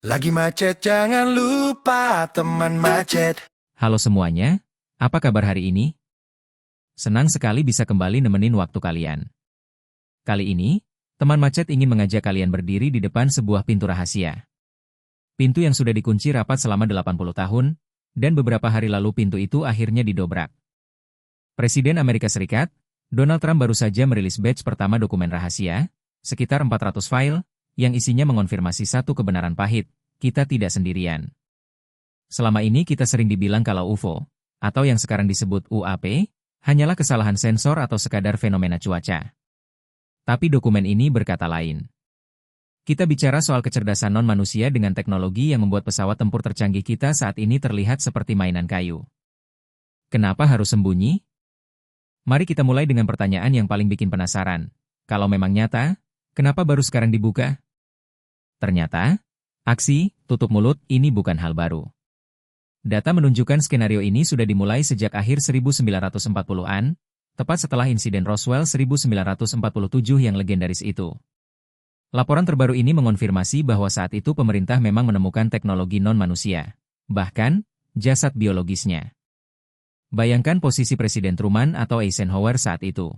Lagi macet, jangan lupa teman macet. Halo semuanya, apa kabar hari ini? Senang sekali bisa kembali nemenin waktu kalian. Kali ini, teman macet ingin mengajak kalian berdiri di depan sebuah pintu rahasia. Pintu yang sudah dikunci rapat selama 80 tahun, dan beberapa hari lalu pintu itu akhirnya didobrak. Presiden Amerika Serikat, Donald Trump baru saja merilis batch pertama dokumen rahasia, sekitar 400 file, yang isinya mengonfirmasi satu kebenaran pahit, kita tidak sendirian. Selama ini kita sering dibilang kalau UFO, atau yang sekarang disebut UAP, hanyalah kesalahan sensor atau sekadar fenomena cuaca. Tapi dokumen ini berkata lain. Kita bicara soal kecerdasan non-manusia dengan teknologi yang membuat pesawat tempur tercanggih kita saat ini terlihat seperti mainan kayu. Kenapa harus sembunyi? Mari kita mulai dengan pertanyaan yang paling bikin penasaran. Kalau memang nyata, kenapa baru sekarang dibuka? Ternyata, aksi tutup mulut ini bukan hal baru. Data menunjukkan skenario ini sudah dimulai sejak akhir 1940-an, tepat setelah insiden Roswell 1947 yang legendaris itu. Laporan terbaru ini mengonfirmasi bahwa saat itu pemerintah memang menemukan teknologi non-manusia, bahkan jasad biologisnya. Bayangkan posisi Presiden Truman atau Eisenhower saat itu.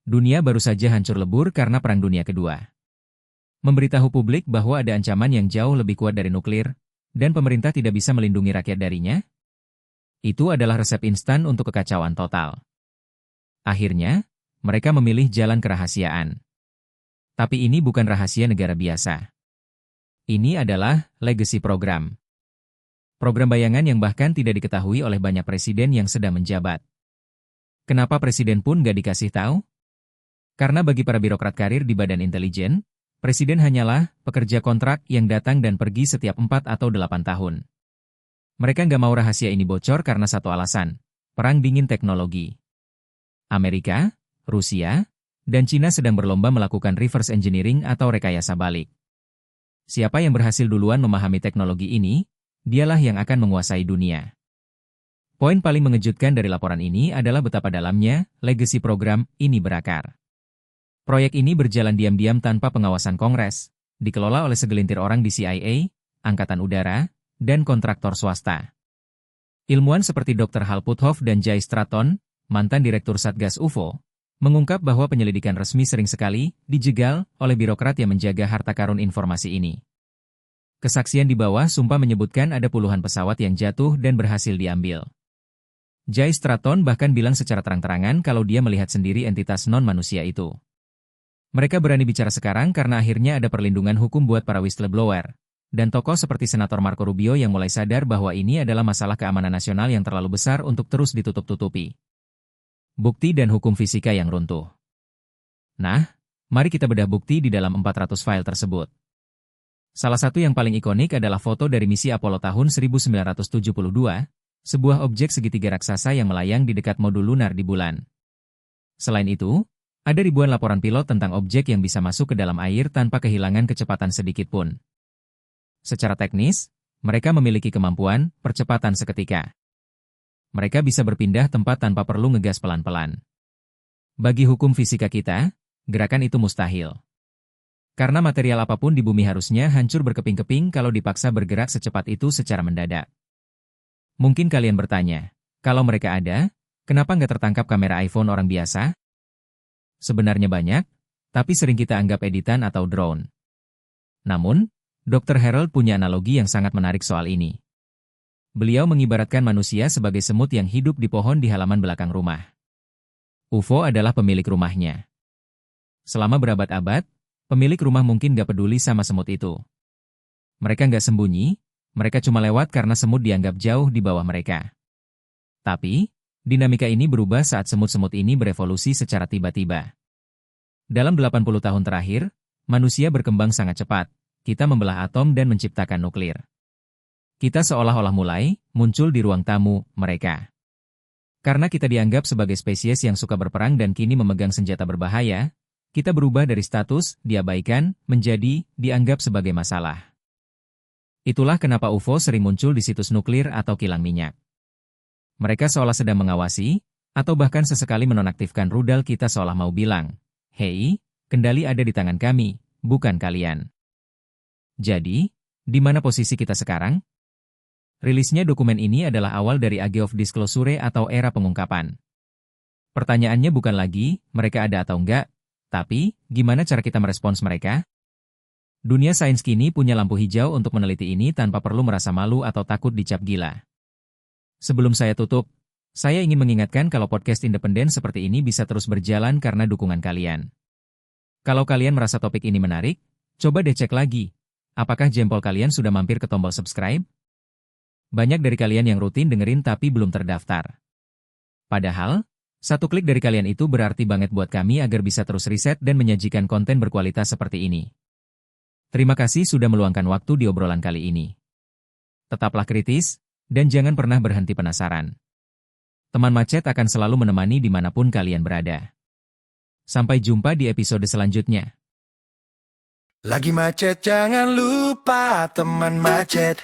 Dunia baru saja hancur lebur karena Perang Dunia Kedua. Memberitahu publik bahwa ada ancaman yang jauh lebih kuat dari nuklir, dan pemerintah tidak bisa melindungi rakyat darinya? Itu adalah resep instan untuk kekacauan total. Akhirnya, mereka memilih jalan kerahasiaan. Tapi ini bukan rahasia negara biasa. Ini adalah legacy program. Program bayangan yang bahkan tidak diketahui oleh banyak presiden yang sedang menjabat. Kenapa presiden pun gak dikasih tahu? Karena bagi para birokrat karir di badan intelijen, presiden hanyalah pekerja kontrak yang datang dan pergi setiap 4 atau 8 tahun. Mereka nggak mau rahasia ini bocor karena satu alasan, perang dingin teknologi. Amerika, Rusia, dan Cina sedang berlomba melakukan reverse engineering atau rekayasa balik. Siapa yang berhasil duluan memahami teknologi ini, dialah yang akan menguasai dunia. Poin paling mengejutkan dari laporan ini adalah betapa dalamnya legacy program ini berakar. Proyek ini berjalan diam-diam tanpa pengawasan Kongres, dikelola oleh segelintir orang di CIA, Angkatan Udara, dan kontraktor swasta. Ilmuwan seperti Dr. Hal Puthoff dan Jay Stratton, mantan direktur Satgas UFO, mengungkap bahwa penyelidikan resmi sering sekali dijegal oleh birokrat yang menjaga harta karun informasi ini. Kesaksian di bawah sumpah menyebutkan ada puluhan pesawat yang jatuh dan berhasil diambil. Jay Stratton bahkan bilang secara terang-terangan kalau dia melihat sendiri entitas non-manusia itu. Mereka berani bicara sekarang karena akhirnya ada perlindungan hukum buat para whistleblower, dan tokoh seperti Senator Marco Rubio yang mulai sadar bahwa ini adalah masalah keamanan nasional yang terlalu besar untuk terus ditutup-tutupi. Bukti dan hukum fisika yang runtuh. Nah, mari kita bedah bukti di dalam 400 file tersebut. Salah satu yang paling ikonik adalah foto dari misi Apollo tahun 1972, sebuah objek segitiga raksasa yang melayang di dekat modul lunar di bulan. Selain itu, ada ribuan laporan pilot tentang objek yang bisa masuk ke dalam air tanpa kehilangan kecepatan sedikit pun. Secara teknis, mereka memiliki kemampuan percepatan seketika. Mereka bisa berpindah tempat tanpa perlu ngegas pelan-pelan. Bagi hukum fisika kita, gerakan itu mustahil. Karena material apapun di bumi harusnya hancur berkeping-keping kalau dipaksa bergerak secepat itu secara mendadak. Mungkin kalian bertanya, kalau mereka ada, kenapa nggak tertangkap kamera iPhone orang biasa? Sebenarnya banyak, tapi sering kita anggap editan atau drone. Namun, Dr. Harold punya analogi yang sangat menarik soal ini. Beliau mengibaratkan manusia sebagai semut yang hidup di pohon di halaman belakang rumah. UFO adalah pemilik rumahnya. Selama berabad-abad, pemilik rumah mungkin gak peduli sama semut itu. Mereka gak sembunyi, mereka cuma lewat karena semut dianggap jauh di bawah mereka. Tapi, dinamika ini berubah saat semut-semut ini berevolusi secara tiba-tiba. Dalam 80 tahun terakhir, manusia berkembang sangat cepat. Kita membelah atom dan menciptakan nuklir. Kita seolah-olah mulai muncul di ruang tamu mereka. Karena kita dianggap sebagai spesies yang suka berperang dan kini memegang senjata berbahaya, kita berubah dari status diabaikan menjadi dianggap sebagai masalah. Itulah kenapa UFO sering muncul di situs nuklir atau kilang minyak. Mereka seolah sedang mengawasi, atau bahkan sesekali menonaktifkan rudal kita seolah mau bilang, "Hei, kendali ada di tangan kami, bukan kalian." Jadi, Di mana posisi kita sekarang? Rilisnya dokumen ini adalah awal dari Age of Disclosure atau era pengungkapan. Pertanyaannya bukan lagi, mereka ada atau enggak, tapi, gimana cara kita merespons mereka? Dunia sains kini punya lampu hijau untuk meneliti ini tanpa perlu merasa malu atau takut dicap gila. Sebelum saya tutup, saya ingin mengingatkan kalau podcast independen seperti ini bisa terus berjalan karena dukungan kalian. Kalau kalian merasa topik ini menarik, coba deh cek lagi. Apakah jempol kalian sudah mampir ke tombol subscribe? Banyak dari kalian yang rutin dengerin tapi belum terdaftar. Padahal, satu klik dari kalian itu berarti banget buat kami agar bisa terus riset dan menyajikan konten berkualitas seperti ini. Terima kasih sudah meluangkan waktu di obrolan kali ini. Tetaplah kritis, dan jangan pernah berhenti penasaran. Teman Macet akan selalu menemani dimanapun kalian berada. Sampai jumpa di episode selanjutnya. Lagi macet jangan lupa teman macet.